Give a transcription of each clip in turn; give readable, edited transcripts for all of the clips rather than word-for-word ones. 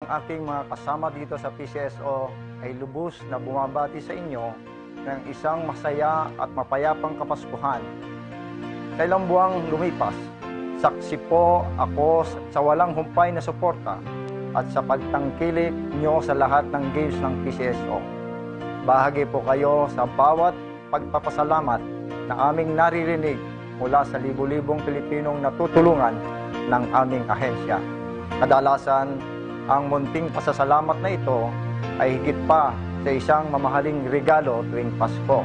aking mga kasama dito sa PCSO ay lubos na bumabati sa inyo ng isang masaya at mapayapang Kapaskuhan. Sa ilang buwang lumipas, saksi po ako sa walang humpay na suporta at sa pagtangkilik nyo sa lahat ng games ng PCSO. Bahagi po kayo sa bawat pagpapasalamat na aming naririnig mula sa libu-libong Pilipinong natutulungan ng aming ahensya. Kadalasan, ang munting pasasalamat na ito ay higit pa sa isang mamahaling regalo tuwing Pasko.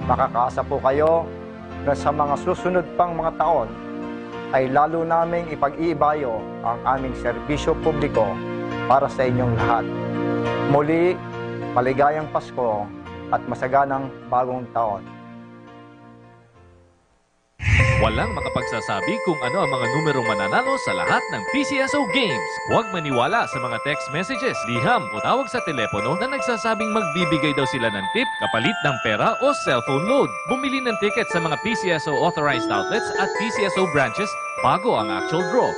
Makakaasa po kayo na sa mga susunod pang mga taon ay lalo naming ipag-iibayo ang aming serbisyo publiko para sa inyong lahat. Muli, maligayang Pasko at masaganang bagong taon. Walang makapagsasabi kung ano ang mga numerong mananalo sa lahat ng PCSO games. Huwag maniwala sa mga text messages, liham o tawag sa telepono na nagsasabing magbibigay daw sila ng tip kapalit ng pera o cellphone load. Bumili ng ticket sa mga PCSO authorized outlets at PCSO branches bago ang actual draw.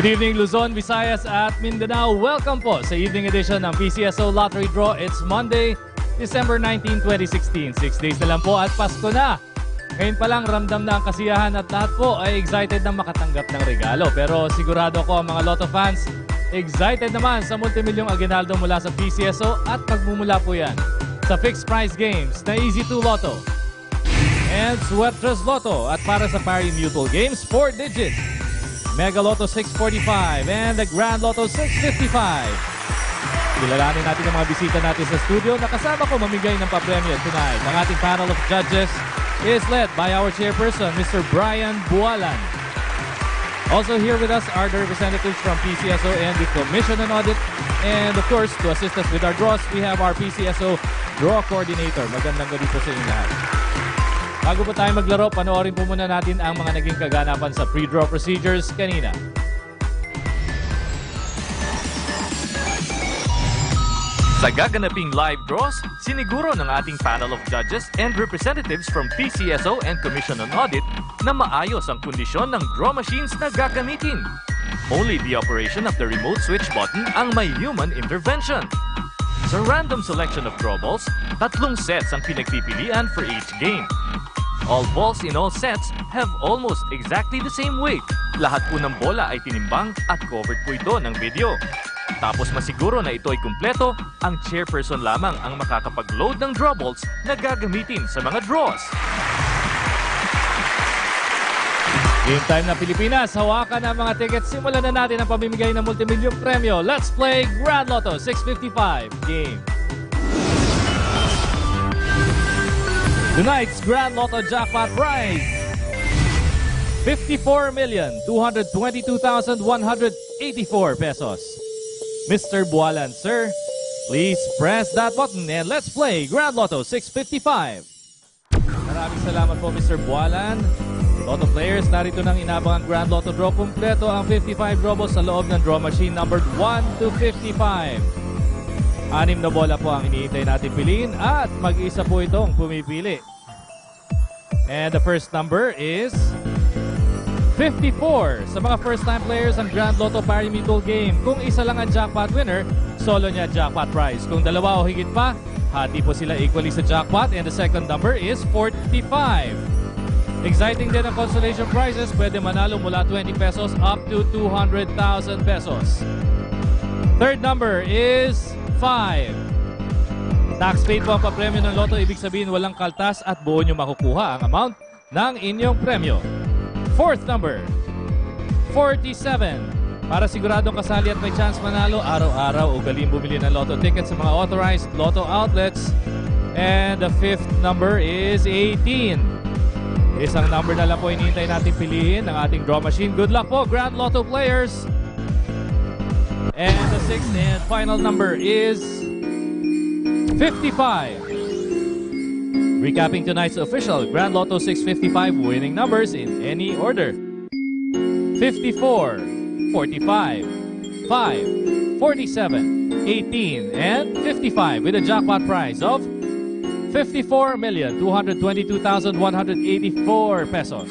Good evening, Luzon, Visayas at Mindanao. Welcome po sa evening edition ng PCSO Lottery Draw. It's Monday, December 19, 2016. 6 days na lang po at Pasko na. Ngayon pa lang ramdam na ang kasiyahan at lahat po ay excited na makatanggap ng regalo. Pero sigurado ko ang mga Lotto fans, excited naman sa multimilyong aginaldo mula sa PCSO at magmumula po yan sa fixed prize games na Easy 2 Lotto and Sweatress Lotto at para sa Pari Mutual Games, 4 digits. Mega Lotto 645 and the Grand Lotto 655. Kilalanin natin ang mga bisita natin sa studio na kasama ko mamigay ng papremyo tonight. Ang ating panel of judges is led by our chairperson, Mr. Brian Bualan. Also here with us are the representatives from PCSO and the Commission on Audit. And of course, to assist us with our draws, we have our PCSO Draw Coordinator. Magandang gabi po sa inyo lahat. Bago po tayo maglaro, panoorin po muna natin ang mga naging kaganapan sa pre-draw procedures kanina. Sa gaganaping live draws, siniguro ng ating panel of judges and representatives from PCSO and Commission on Audit na maayos ang kondisyon ng draw machines na gagamitin. Only the operation of the remote switch button ang may human intervention. Sa random selection of draw balls, 3 sets ang pinagpipilian for each game. All balls in all sets have almost exactly the same weight. Lahat po ng bola ay tinimbang at covered po ito ng video. Tapos masiguro na ito ay kumpleto, ang chairperson lamang ang makakapag-load ng draw balls na gagamitin sa mga draws. Game time na Pilipinas. Hawakan ang mga tickets. Simulan na natin ang pamimigay ng multimilyong premyo. Let's play Grand Lotto 655 game. Tonight's Grand Lotto jackpot prize, 54,222,184 pesos. Mr. Bualan, sir, please press that button and let's play Grand Lotto 655. Maraming salamat po, Mr. Bualan. Lotto players, narito nang inabang ang Grand Lotto draw. Kompleto ang 55 draw balls sa loob ng draw machine numbered 1 to 55. 6 na bola po ang iniintay natin piliin at mag-isa po itong pumipili. And the first number is 54. Sa mga first-time players ang Grand Lotto Pari Mutual Game, kung isa lang ang jackpot winner, solo niya jackpot prize. Kung dalawa o higit pa, hati po sila equally sa jackpot. And the second number is 45. Exciting din ang consolation prizes. Pwede manalo mula 20 pesos up to 200,000 pesos. Third number is 5. Tax paid po ang papremyo ng Lotto. Ibig sabihin walang kaltas at buo nyo makukuha ang amount ng inyong premyo. Fourth number, 47. Para siguradong kasali at may chance manalo, araw-araw ugaling bumili ng Lotto tickets sa mga authorized Lotto outlets. And the fifth number is 18. Isang number na lang po hinihintay natin piliin ng ating draw machine. Good luck po, Grand Lotto players! And the sixth and final number is 55. Recapping tonight's official Grand Lotto 655 winning numbers in any order. 54, 45, 5, 47, 18, and 55 with a jackpot prize of 54,222,184 pesos.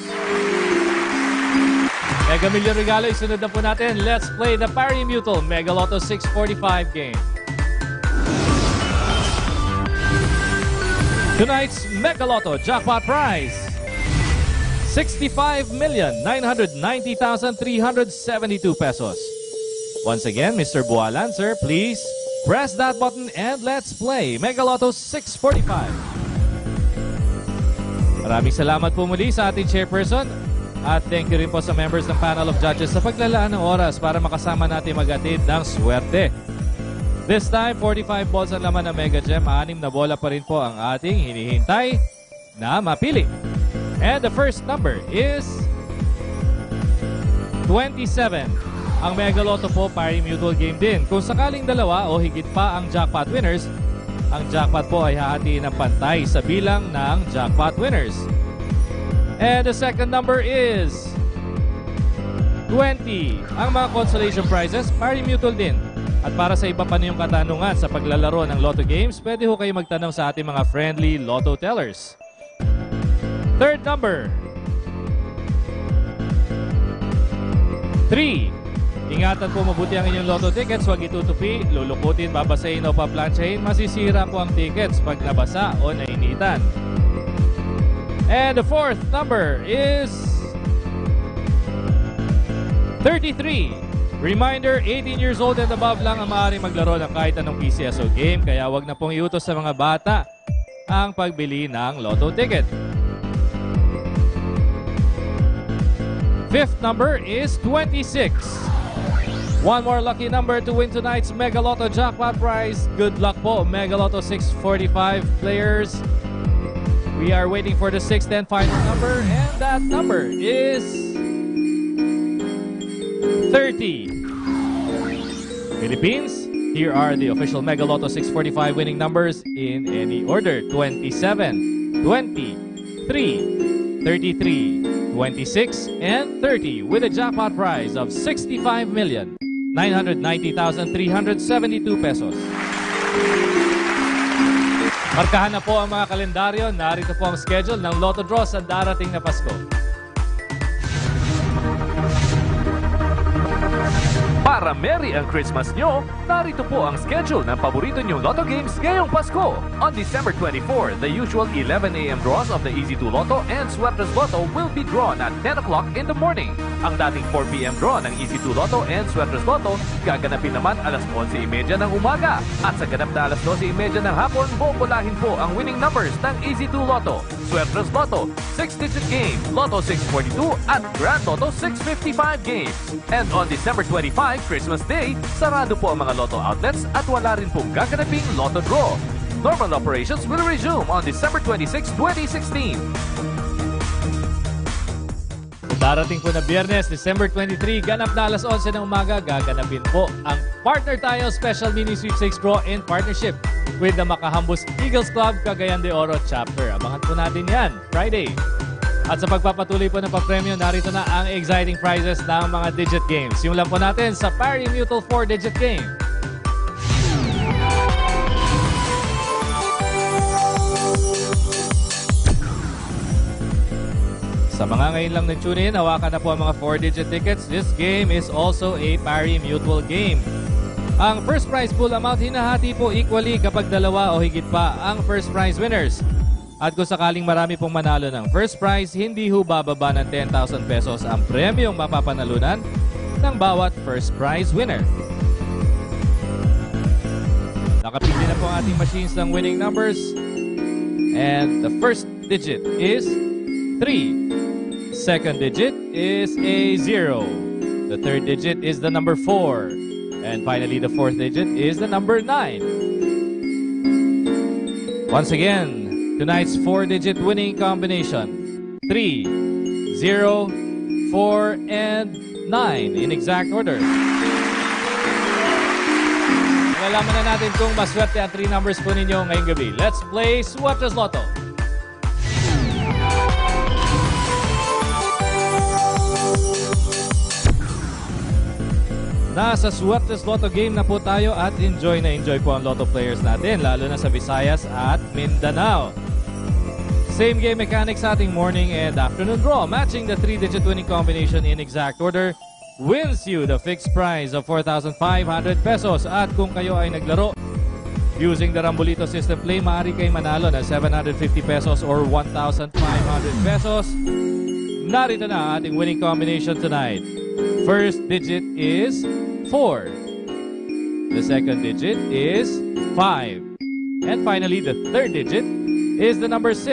Mega Million regalo, isunod na po natin. Let's play the Parimutuel Mega Lotto 645 game. Tonight's Mega Lotto jackpot prize, 65,990,372 pesos. Once again, Mr. Bualan, sir, please press that button and let's play Mega Lotto 645. Maraming salamat po muli sa ating chairperson at thank you rin po sa members ng panel of judges sa paglalaan ng oras para makasama natin mag-atid ng swerte. This time, 45 balls ang laman ng Mega Gem. 6 na bola pa rin po ang ating hinihintay na mapili. And the first number is 27. Ang Mega Lotto po, Parimutuel game din. Kung sakaling dalawa o higit pa ang jackpot winners, ang jackpot po ay hahatiin ng pantay sa bilang ng jackpot winners. And the second number is 20. Ang mga consolation prizes, Parimutuel din. At para sa iba pa niyong katanungan sa paglalaro ng Lotto Games, pwede ho kayo magtanong sa ating mga friendly Lotto tellers. Third number, 3. Ingatan po mabuti ang inyong Lotto tickets. Huwag itutupi, lulukutin, babasahin o paplansyahin. Masisira po ang tickets pag nabasa o nainitan. And the fourth number is 33. Reminder, 18 years old and above lang ang maaaring maglaro ng kahit anong PCSO game, kaya wag na pong iutos sa mga bata ang pagbili ng Lotto ticket. Fifth number is 26. One more lucky number to win tonight's Mega Lotto jackpot prize. Good luck po, Mega Lotto 645 players. We are waiting for the sixth and final number, and that number is 30. Philippines, here are the official Mega Lotto 645 winning numbers in any order. 27, 20, 3, 33, 26, and 30 with a jackpot prize of 65,990,372 pesos. Markahan na po ang mga kalendaryo. Narito po ang schedule ng Lotto Draw sa darating na Pasko. Para merry ang Christmas nyo, narito po ang schedule ng paborito nyong Lotto games ngayong Pasko. On December 24, the usual 11 a.m. draws of the Easy 2 Lotto and Sweaters Lotto will be drawn at 10 o'clock in the morning. Ang dating 4 p.m. draw ng Easy 2 Lotto and Sweaters Lotto gaganapin naman alas 11:30 ng umaga. At sa ganap na alas 12:30 ng hapon, bubulahin po ang winning numbers ng Easy 2 Lotto, Sweaters Lotto, 6-digit game, Lotto 642 at Grand Lotto 655 games. And on December 25, Christmas Day, sarado po ang mga Lotto outlets at wala rin pong gaganaping Lotto Draw. Normal operations will resume on December 26, 2016. Darating po na Biyernes, December 23, ganap na alas 11 ng umaga, gaganapin po ang Partner Tayo Special Mini Sweepstakes Draw in partnership with the Makahambus Eagles Club Cagayan de Oro Chapter. Abangan po natin yan, Friday. At sa pagpapatuloy po ng papremyo, narito na ang exciting prizes ng mga digit games. Simulan po natin sa Parimutuel 4-digit game. Sa mga ngayon lang nag-tune in, hawakan na po ang mga 4-digit tickets. This game is also a Parimutuel game. Ang first prize pool amount hinahati po equally kapag dalawa o higit pa ang first prize winners. At kung sakaling marami pong manalo ng first prize, hindi ho bababa ng 10,000 pesos ang premyong mapapanalunan ng bawat first prize winner. Nakapili na po ang ating machines ng winning numbers. And the first digit is 3. Second digit is a 0. The third digit is the number 4. And finally, the fourth digit is the number 9. Once again, tonight's 4-digit winning combination: 3, 0, 4, and 9 in exact order. malalaman na natin kung maswerte ang 3 numbers po ninyo ngayong gabi. Let's play Sweatres Lotto. Nasa Sweatres Lotto game na po tayo at enjoy po ang Lotto players natin, lalo na sa Visayas at Mindanao. Same game mechanics sa ating morning and afternoon draw. Matching the 3-digit winning combination in exact order wins you the fixed prize of 4,500 pesos. At kung kayo ay naglaro using the Rambolito system play, maaari kayo manalo ng 750 pesos or 1,500 pesos. Narito na ating winning combination tonight. First digit is 4. The second digit is 5. And finally, the third digit is the number 6.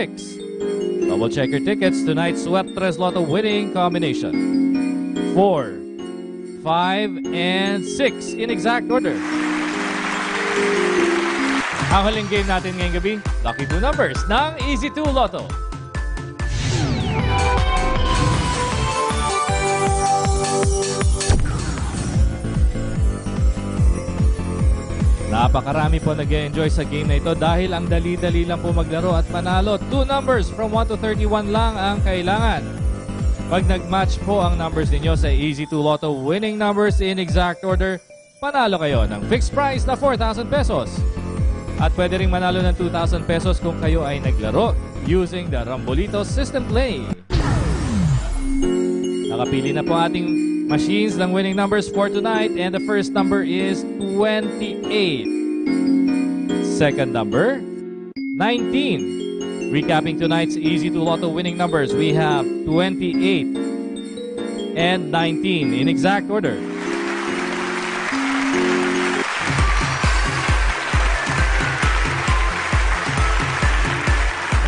Double check your tickets. Tonight's Sweatres Lotto winning combination. 4, 5, and 6 in exact order. Ang huling game natin ngayong gabi, lucky 2 numbers ng Easy 2 Lotto. Napakarami po nag-enjoy sa game na ito dahil ang dali-dali lang po maglaro at manalo. 2 numbers from 1 to 31 lang ang kailangan. Pag nag-match po ang numbers ninyo sa Easy 2 Lotto winning numbers in exact order, panalo kayo ng fixed prize na 4,000 pesos. At pwede rin manalo ng 2,000 pesos kung kayo ay naglaro using the Rambolito system play. Nakapili na po ating machines ng winning numbers for tonight, and the first number is 28. Second number, 19. Recapping tonight's Easy 2 Lotto winning numbers, we have 28 and 19 in exact order.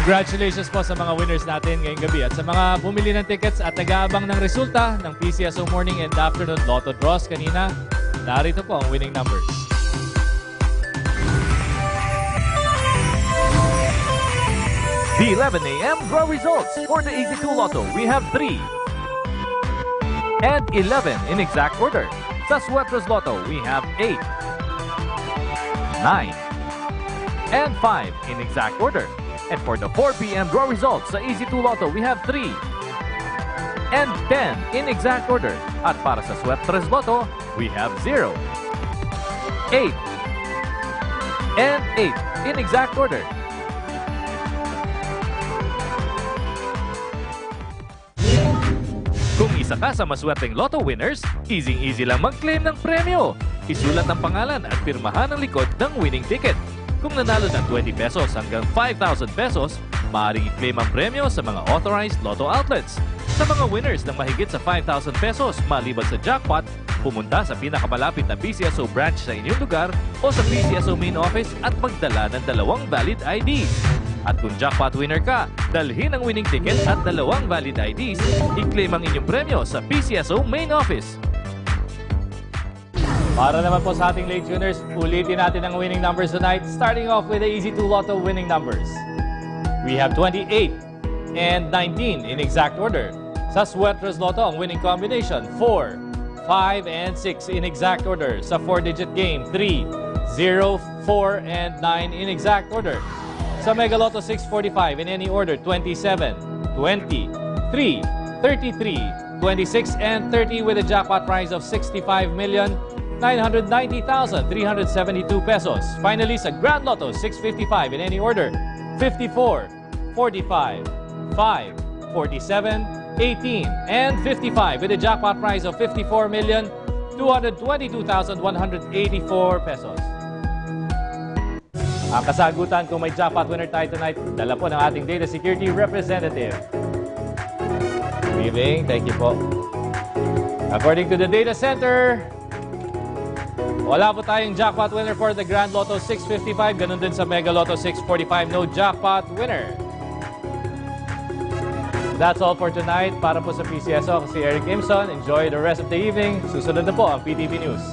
Congratulations po sa mga winners natin ngayong gabi at sa mga bumili ng tickets at nag-aabang ng resulta ng PCSO Morning and Afternoon Lotto Draws kanina. Narito po ang winning numbers. The 11 a.m. draw results for the Easy 2 Lotto. We have 3 and 11 in exact order. Sa Sweatres Lotto, we have 8, 9, and 5 in exact order. And for the 4 p.m. draw results sa Easy 2 Lotto, we have 3 and 10 in exact order. At para sa Sweatres Lotto, we have 0, 8, and 8 in exact order. Kung isa ka sa maswerteng Lotto winners, easy-easy lang mag-claim ng premyo. Isulat ang pangalan at pirmahan ang likod ng winning ticket. Kung nanalo ng 20 pesos hanggang 5,000 pesos, maaaring i-claim ang premyo sa mga authorized Lotto outlets. Sa mga winners ng mahigit sa 5,000 pesos maliban sa jackpot, pumunta sa pinakamalapit na PCSO branch sa inyong lugar o sa PCSO main office at magdala ng 2 valid IDs. At kung jackpot winner ka, dalhin ang winning ticket at 2 valid IDs, i-claim ang inyong premyo sa PCSO main office. Para naman po sa ating late tuners, ulitin natin ang winning numbers tonight, starting off with the Easy 2 Lotto winning numbers. We have 28 and 19 in exact order. Sa Sweatres Lotto, ang winning combination, 4, 5, and 6 in exact order. Sa 4-digit game, 3, 0, 4, and 9 in exact order. Sa Mega Lotto 645 in any order, 27, 20, 3, 33, 26, and 30 with a jackpot prize of 65,990,372 pesos. Finally, sa Grand Lotto 655 in any order, 54, 45, 5, 47, 18, and 55 with a jackpot prize of 54,222,184 pesos. Ang kasagutan kung may jackpot winner tayo tonight, dala po ng ating data security representative. Good evening. Thank you po. According to the data center, wala po tayong jackpot winner for the Grand Lotto 655. Ganun din sa Mega Lotto 645. No jackpot winner. That's all for tonight. Para po sa PCSO, ako si Eric Imson. Enjoy the rest of the evening. Susunod na po ang PTV News.